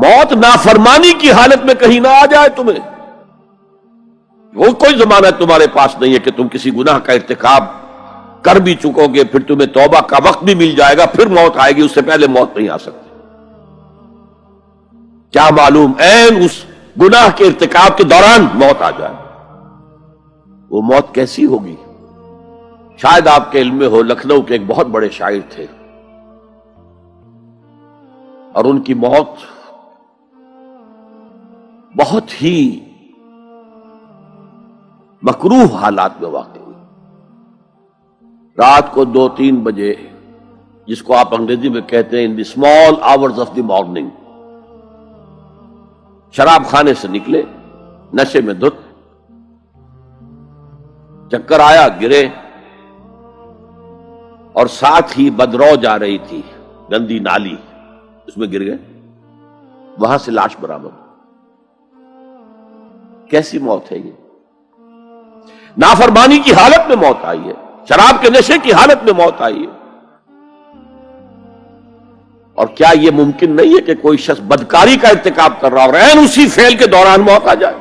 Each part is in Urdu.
موت نافرمانی کی حالت میں کہیں نہ آ جائے تمہیں. وہ کوئی ضمانت تمہارے پاس نہیں ہے کہ تم کسی گناہ کا ارتکاب کر بھی چکو گے پھر تمہیں توبہ کا وقت بھی مل جائے گا پھر موت آئے گی، اس سے پہلے موت نہیں آ سکتی. کیا معلوم عین اس گناہ کے ارتکاب کے دوران موت آ جائے. وہ موت کیسی ہوگی؟ شاید آپ کے علم میں ہو، لکھنؤ کے ایک بہت بڑے شاعر تھے اور ان کی موت بہت ہی مکروہ حالات میں واقع ہوئی. رات کو 2-3 بجے، جس کو آپ انگریزی میں کہتے ہیں in the small hours of the morning, شراب خانے سے نکلے، نشے میں دھت، چکر آیا، گرے، اور ساتھ ہی بدرو جا رہی تھی گندی نالی، اس میں گر گئے، وہاں سے لاش برآمد. کیسی موت ہے یہ؟ نافرمانی کی حالت میں موت آئی ہے، شراب کے نشے کی حالت میں موت آئی ہے. اور کیا یہ ممکن نہیں ہے کہ کوئی شخص بدکاری کا ارتکاب کر رہا اور عین اسی فعل کے دوران موت آ جائے؟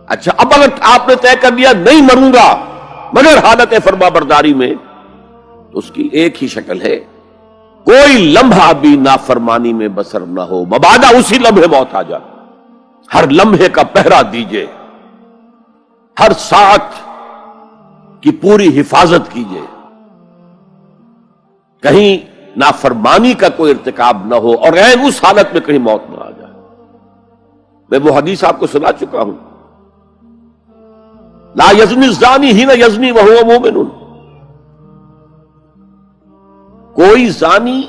اچھا، اب اگر آپ نے طے کر لیا نہیں مروں گا مگر حالت فرما برداری میں، تو اس کی ایک ہی شکل ہے، کوئی لمحہ بھی نافرمانی میں بسر نہ ہو، مبادا اسی لمحے موت آ جائے. ہر لمحے کا پہرا دیجئے، ہر ساعت کی پوری حفاظت کیجئے، کہیں نافرمانی کا کوئی ارتکاب نہ ہو اور عین اس حالت میں کہیں موت نہ آ جائے. میں وہ حدیث آپ کو سنا چکا ہوں، لا یزنی الزانی حین یزنی وہو مومن. کوئی زانی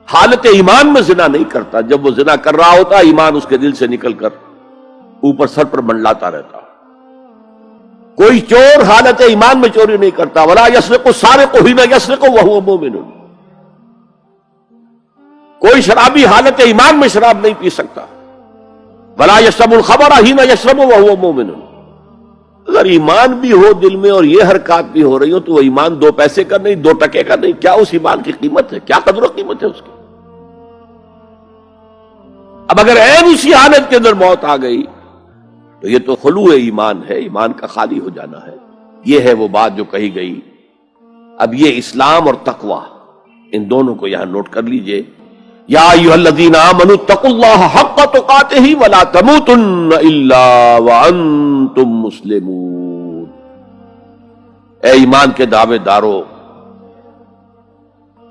حالت ایمان میں زنا نہیں کرتا، جب وہ زنا کر رہا ہوتا ایمان اس کے دل سے نکل کر اوپر سر پر منڈلاتا رہتا. کوئی چور حالت ایمان میں چوری نہیں کرتا، ولا یسرق السارق حین یسرق وہو مومن. کوئی شرابی حالت ایمان میں شراب نہیں پی سکتا، ولا یشرب الخمر حین یشرب وہو مومن. اگر ایمان بھی ہو دل میں اور یہ حرکات بھی ہو رہی ہو تو وہ ایمان 2 پیسے کا نہیں، 2 ٹکے کا نہیں. کیا اس ایمان کی قیمت ہے؟ کیا قدر و قیمت ہے اس کی؟ اب اگر عین اسی حالت کے اندر موت آ گئی تو یہ تو خلوع ایمان ہے، ایمان کا خالی ہو جانا ہے. یہ ہے وہ بات جو کہی گئی. اب یہ اسلام اور تقوی، ان دونوں کو یہاں نوٹ کر لیجئے. یا ایھا الذین آمنوا اتقوا اللہ حق تقاتہ ولا تموتن الا وانتم مسلمون. اے ایمان کے دعوے دارو،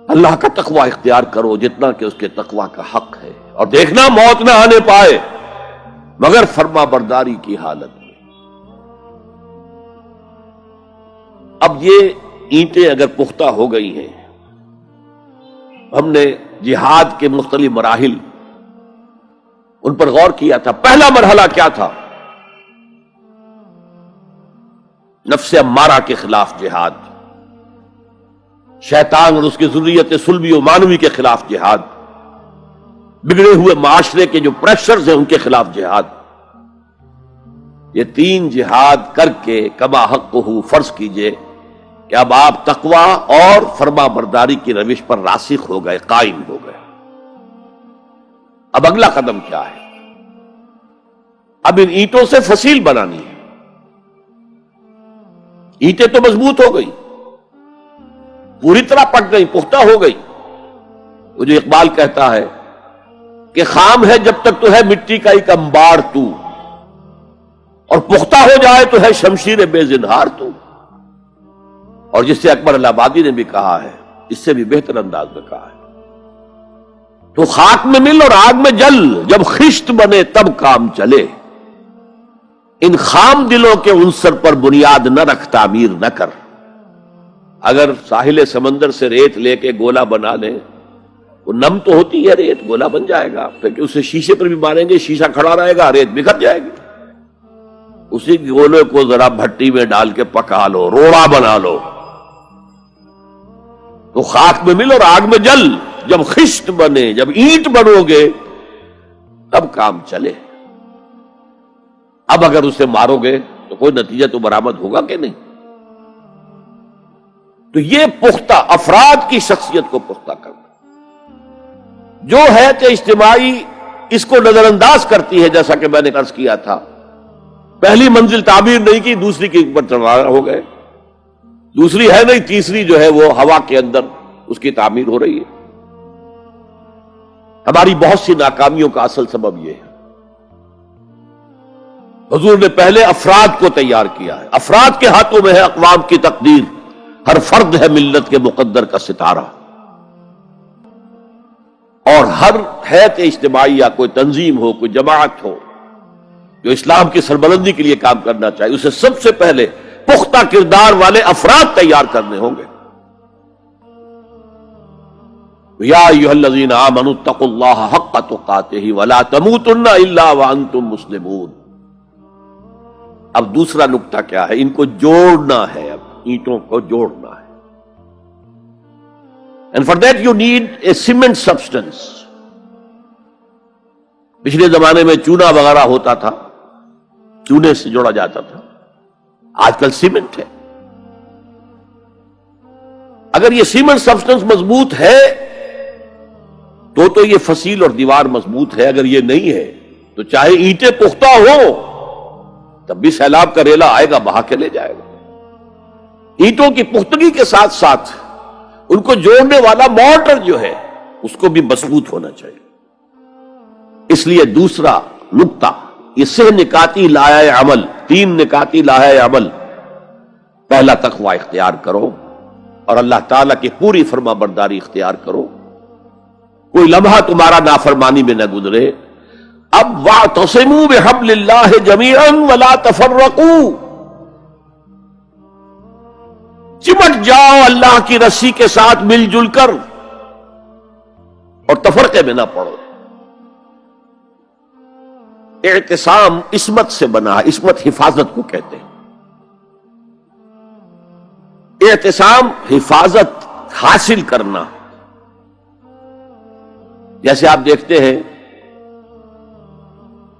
اللہ کا تقوی اختیار کرو جتنا کہ اس کے تقوی کا حق ہے، اور دیکھنا موت نہ آنے پائے مگر فرما برداری کی حالت میں. اب یہ اینٹیں اگر پختہ ہو گئی ہیں، ہم نے جہاد کے مختلف مراحل ان پر غور کیا تھا. پہلا مرحلہ کیا تھا؟ نفس امارہ کے خلاف جہاد، شیطان اور اس کی ذریت صلبی و مانوی کے خلاف جہاد، بگڑے ہوئے معاشرے کے جو پریشرز ہیں ان کے خلاف جہاد. یہ 3 جہاد کر کے کما حقہ فرض کیجئے کہ اب آپ تقوی اور فرما برداری کی روش پر راسخ ہو گئے، قائم ہو گئے. اب اگلا قدم کیا ہے؟ اب ان اینٹوں سے فصیل بنانی ہے. اینٹیں تو مضبوط ہو گئی، پوری طرح پک گئی، پختہ ہو گئی. وہ جو اقبال کہتا ہے کہ خام ہے جب تک تو ہے مٹی کا ایک انبار تو، اور پختہ ہو جائے تو ہے شمشیر بے زنہار تو. اور جس سے اکبر الہآبادی نے بھی کہا ہے، اس سے بھی بہتر انداز میں کہا ہے، تو خاک میں مل اور آگ میں جل، جب خشت بنے تب کام چلے. ان خام دلوں کے عنصر پر بنیاد نہ رکھ، تعمیر نہ کر. اگر ساحل سمندر سے ریت لے کے گولا بنا لیں، وہ نم تو ہوتی ہے ریت، گولا بن جائے گا، پھر اسے شیشے پر بھی ماریں گے، شیشہ کھڑا رہے گا، ریت بکھر جائے گی. اسی گولے کو ذرا بھٹی میں ڈال کے پکا لو، روڑا بنا لو، تو خاک میں مل اور آگ میں جل، جب خشت بنے، جب اینٹ بنو گے تب کام چلے. اب اگر اسے مارو گے تو کوئی نتیجہ تو برآمد ہوگا کہ نہیں. تو یہ پختہ افراد کی شخصیت کو پختہ کرنا. جو حیات اجتماعی اس کو نظر انداز کرتی ہے، جیسا کہ میں نے عرض کیا تھا، پہلی منزل تعمیر نہیں کی، دوسری کے اوپر چڑھا ہو گئے، دوسری ہے نہیں، تیسری جو ہے وہ ہوا کے اندر اس کی تعمیر ہو رہی ہے۔ ہماری بہت سی ناکامیوں کا اصل سبب یہ ہے۔ حضور نے پہلے افراد کو تیار کیا ہے، افراد کے ہاتھوں میں ہے اقوام کی تقدیر، ہر فرد ہے ملت کے مقدر کا ستارہ، اور ہر حیات اجتماعی یا کوئی تنظیم ہو، کوئی جماعت ہو جو اسلام کی سربلندی کے لیے کام کرنا چاہیے، اسے سب سے پہلے پختہ کردار والے افراد تیار کرنے ہوں گے۔ یا ایھا الذین آمنوا اتقوا اللہ حق تقاتہ ولا تموتن الا وانتم مسلمون۔ اب دوسرا نقطہ کیا ہے؟ ان کو جوڑنا ہے، اب اینٹوں کو جوڑنا ہے۔ And for that you need a cement substance۔ پچھلے زمانے میں چونا وغیرہ ہوتا تھا، چونے سے جوڑا جاتا تھا، آج کل سیمنٹ ہے۔ اگر یہ سیمنٹ سبسٹنس مضبوط ہے تو یہ فصیل اور دیوار مضبوط ہے، اگر یہ نہیں ہے تو چاہے اینٹیں پختہ ہو تب بھی سیلاب کا ریلا آئے گا، بہا کے لے جائے گا۔ اینٹوں کی پختگی کے ساتھ ساتھ ان کو جوڑنے والا مورٹر جو ہے اس کو بھی مضبوط ہونا چاہیے۔ اس لیے دوسرا نقطہ، یہ سہ نکاتی لائحہ عمل، 3 نکاتی لائحہ عمل۔ پہلا تقوی اختیار کرو اور اللہ تعالیٰ کی پوری فرما برداری اختیار کرو، کوئی لمحہ تمہارا نافرمانی میں نہ گزرے۔ اب واعتصموا بحبل اللہ جمیعا ولا تفرقوا، چمٹ جاؤ اللہ کی رسی کے ساتھ مل جل کر اور تفرقے میں نہ پڑو۔ اعتصام عصمت سے بنا ہے، عصمت حفاظت کو کہتے ہیں۔ اعتصام حفاظت حاصل کرنا۔ جیسے آپ دیکھتے ہیں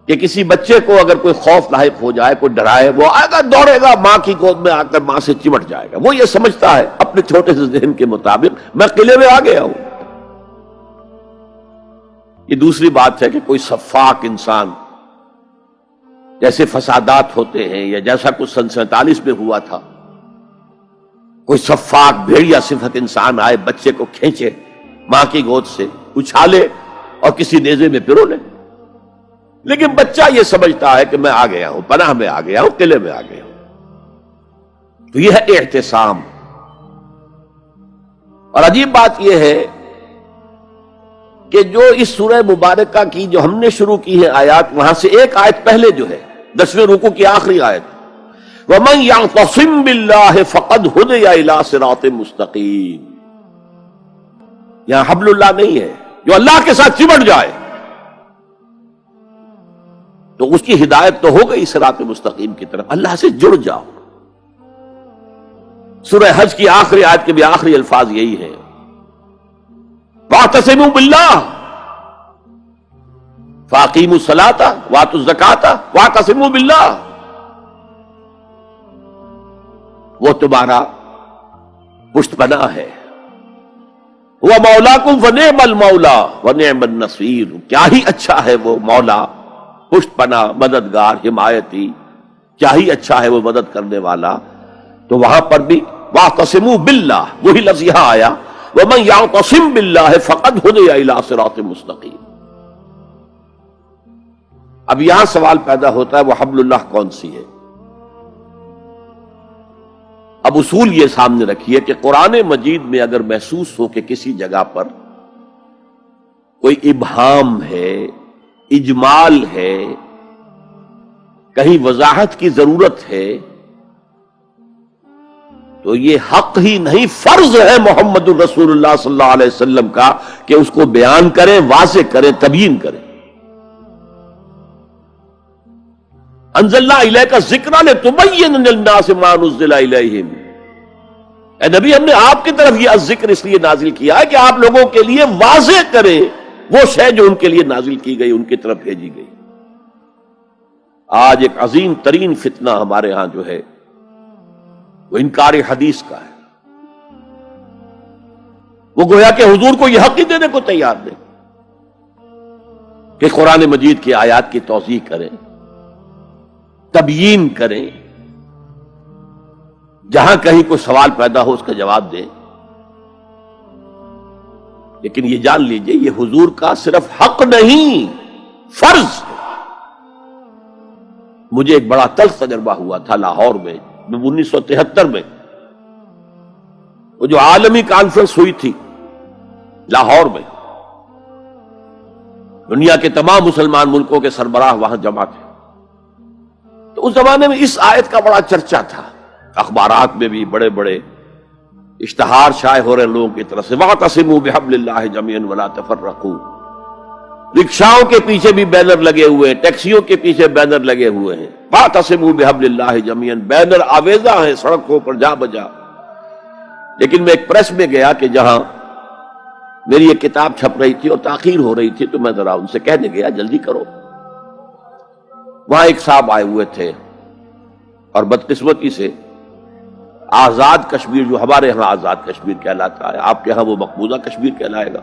کہ کسی بچے کو اگر کوئی خوف لاحق ہو جائے، کوئی ڈرائے، وہ آئے گا، دوڑے گا ماں کی گود میں آ کر ماں سے چمٹ جائے گا۔ وہ یہ سمجھتا ہے اپنے چھوٹے سے ذہن کے مطابق میں قلعے میں آ گیا ہوں۔ یہ دوسری بات ہے کہ کوئی سفاک انسان، جیسے فسادات ہوتے ہیں یا جیسا کچھ سن 47 میں ہوا تھا، کوئی سفاک بھیڑیا صفت انسان آئے، بچے کو کھینچے ماں کی گود سے، اچھالے اور کسی نیزے میں پرو لے۔ لیکن بچہ یہ سمجھتا ہے کہ میں آ گیا ہوں، پناہ میں آ گیا ہوں، قلعے میں آ گیا ہوں۔ تو یہ ہے اعتصام۔ اور عجیب بات یہ ہے کہ جو اس سورہ مبارکہ کی جو ہم نے شروع کی ہے آیات، وہاں سے ایک آیت پہلے جو ہے 10ویں رکوع کی آخری آیت، وَمَن يَعْتَصِم بِاللَّهِ فَقَدْ هُدِيَ إِلَىٰ صِرَاطٍ مُسْتَقِيمٍ۔ یہاں حبل اللہ نہیں ہے، جو اللہ کے ساتھ چمٹ جائے تو اس کی ہدایت تو ہو گئی صراط مستقیم کی طرف، اللہ سے جڑ جاؤ۔ سورہ حج کی آخری آیت کے بھی آخری الفاظ یہی ہیں، وَاعْتَصِمُوا بِاللَّهِ فَأَقِیمُوا الصَّلَاةَ وَآتُوا الزَّکَاةَ وَاعْتَصِمُوا بِاللَّهِ۔ وہ تمہارا پشت پناہ ہے، وہ مولاکم فنعم المولا ونعم النصیر، کیا ہی اچھا ہے وہ مولا، پشت پناہ، مددگار، حمایتی، کیا ہی اچھا ہے وہ مدد کرنے والا۔ تو وہاں پر بھی واعتصموا باللہ، وہی لفظ یہاں آیا، ومن یعتصم باللہ فقد ہدی الی صراط مستقیم۔ اب یہاں سوال پیدا ہوتا ہے وہ حبل اللہ کون سی ہے؟ اب اصول یہ سامنے رکھیے کہ قرآن مجید میں اگر محسوس ہو کہ کسی جگہ پر کوئی ابہام ہے، اجمال ہے، کہیں وضاحت کی ضرورت ہے، تو یہ حق ہی نہیں فرض ہے محمد الرسول اللہ صلی اللہ علیہ وسلم کا کہ اس کو بیان کریں، واضح کریں، تبیین کریں۔ انزلنا الیک الذکر لتبین للناس ما نزل الیہم۔ اے نبی، ہم نے آپ کی طرف یہ الذکر اس لیے نازل کیا ہے کہ آپ لوگوں کے لیے واضح کریں وہ شے جو ان کے لیے نازل کی گئی، ان کی طرف بھیجی گئی۔ آج ایک عظیم ترین فتنہ ہمارے ہاں جو ہے وہ انکار حدیث کا ہے۔ وہ گویا کہ حضور کو یہ حق ہی دینے کو تیار نہیں۔ کہ قرآن مجید کی آیات کی توضیح کریں، تبیین کریں، جہاں کہیں کوئی سوال پیدا ہو اس کا جواب دیں. لیکن یہ جان لیجئے یہ حضور کا صرف حق نہیں، فرض. مجھے ایک بڑا تلخ تجربہ ہوا تھا لاہور میں 1973 میں، وہ جو عالمی کانفرنس ہوئی تھی لاہور میں، دنیا کے تمام مسلمان ملکوں کے سربراہ وہاں جمع تھے. تو اس زمانے میں اس آیت کا بڑا چرچا تھا، اخبارات میں بھی بڑے بڑے اشتہار شائع ہو رہے لوگوں کی طرف سے، وَاعْتَصِمُوا بِحَبْلِ اللَّهِ جَمِيعًا وَلَا تَفَرَّقُوا. رکشاؤں کے پیچھے بھی بینر لگے ہوئے ہیں، ٹیکسیوں کے پیچھے بینر لگے ہوئے ہیں، وَاعْتَصِمُوا بِحَبْلِ اللَّهِ جَمِيعًا، بینر آویزاں ہیں سڑکوں پر جا بجا. لیکن میں ایک پریس میں گیا کہ جہاں میری ایک کتاب چھپ رہی تھی اور تاخیر ہو رہی تھی، تو میں ذرا ان سے کہنے گیا جلدی کرو. وہاں ایک صاحب آئے ہوئے تھے اور بدقسمتی سے آزاد کشمیر، جو ہمارے ہاں آزاد کشمیر کہلاتا ہے، آپ کے ہاں وہ مقبوضہ کشمیر کہلائے گا،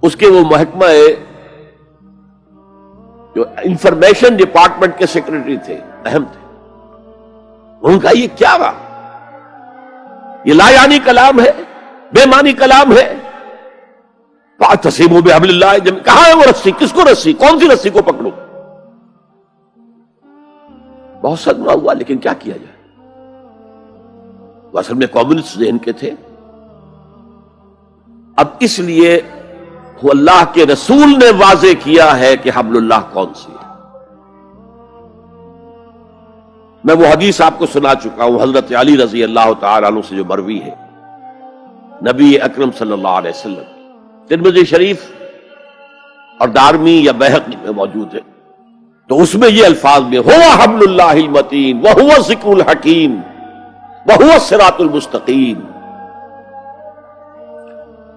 اس کے وہ محکمہ جو انفارمیشن ڈپارٹمنٹ کے سیکرٹری تھے، اہم تھے. ان کا یہ کیا رہا؟ یہ لا یعنی کلام ہے، بے معنی کلام ہے. فَاعْتَصِمُوا بِحَبْلِ اللَّهِ جَمِيعًا، کہاں ہے وہ رسی؟ کس کو رسی؟ کون سی رسی کو پکڑوں؟ بہت صدمہ ہوا، لیکن کیا کیا جائے؟ وہ اصل میں کمیونسٹ ذہن کے تھے. اب اس لیے وہ اللہ کے رسول نے واضح کیا ہے کہ حبل اللہ کون سی ہے. میں وہ حدیث آپ کو سنا چکا ہوں، حضرت علی رضی اللہ تعالیٰ عنہ سے جو مروی ہے، نبی اکرم صلی اللہ علیہ وسلم، ترمذی شریف اور دارمی یا بیہقی میں موجود ہے. تو اس میں یہ الفاظ میں ہوا حبل اللہ المتین وہو الذکر الحکیم وہو الصراط المستقیم.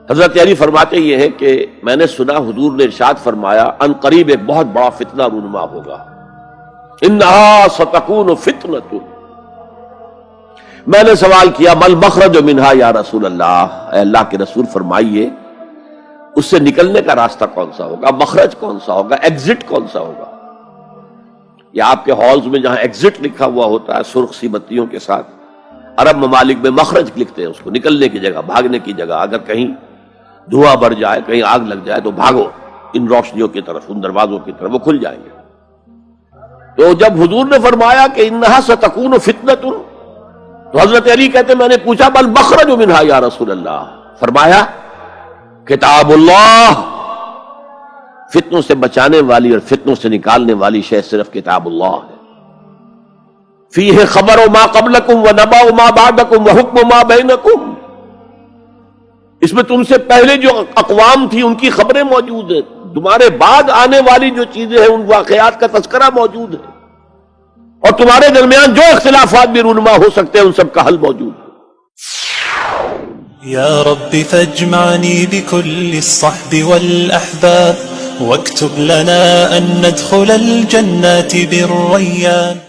حضرت علی فرماتے یہ ہے کہ میں نے سنا حضور نے ارشاد فرمایا ان قریب ایک بہت بڑا فتنہ رونما ہوگا، انہا ستکون فتنۃ. میں نے سوال کیا مل مخرج منہا یا رسول اللہ، اے اللہ کے رسول فرمائیے اس سے نکلنے کا راستہ کون سا ہوگا، مخرج کون سا ہوگا، ایگزٹ کون سا ہوگا. یا آپ کے ہالز میں جہاں ایگزٹ لکھا ہوا ہوتا ہے سرخ سی بتیوں کے ساتھ، عرب ممالک میں مخرج لکھتے ہیں اس کو، نکلنے کی جگہ، بھاگنے کی جگہ. اگر کہیں دھواں بڑھ جائے، کہیں آگ لگ جائے تو بھاگو ان روشنیوں کی طرف، ان دروازوں کی طرف، وہ کھل جائیں گے. تو جب حضور نے فرمایا کہ انہا ستکون فتنۃ، تو حضرت علی کہتے میں نے پوچھا بل مخرج منہا یا رسول اللہ، فرمایا کتاب اللہ، فتنوں سے بچانے والی اور فتنوں سے نکالنے والی شے صرف کتاب اللہ ہے. فیہ خبر ما قبلکم و نبأ ما بعدکم و حکم ما بینکم، اس میں تم سے پہلے جو اقوام تھی ان کی خبریں موجود ہیں، تمہارے بعد آنے والی جو چیزیں ہیں ان واقعات کا تذکرہ موجود ہے، اور تمہارے درمیان جو اختلافات بھی رونما ہو سکتے ہیں ان سب کا حل موجود ہے. یا رب فاجمعنی بكل الصحب والأحباب واكتب لنا أن ندخل الجنات بالريان.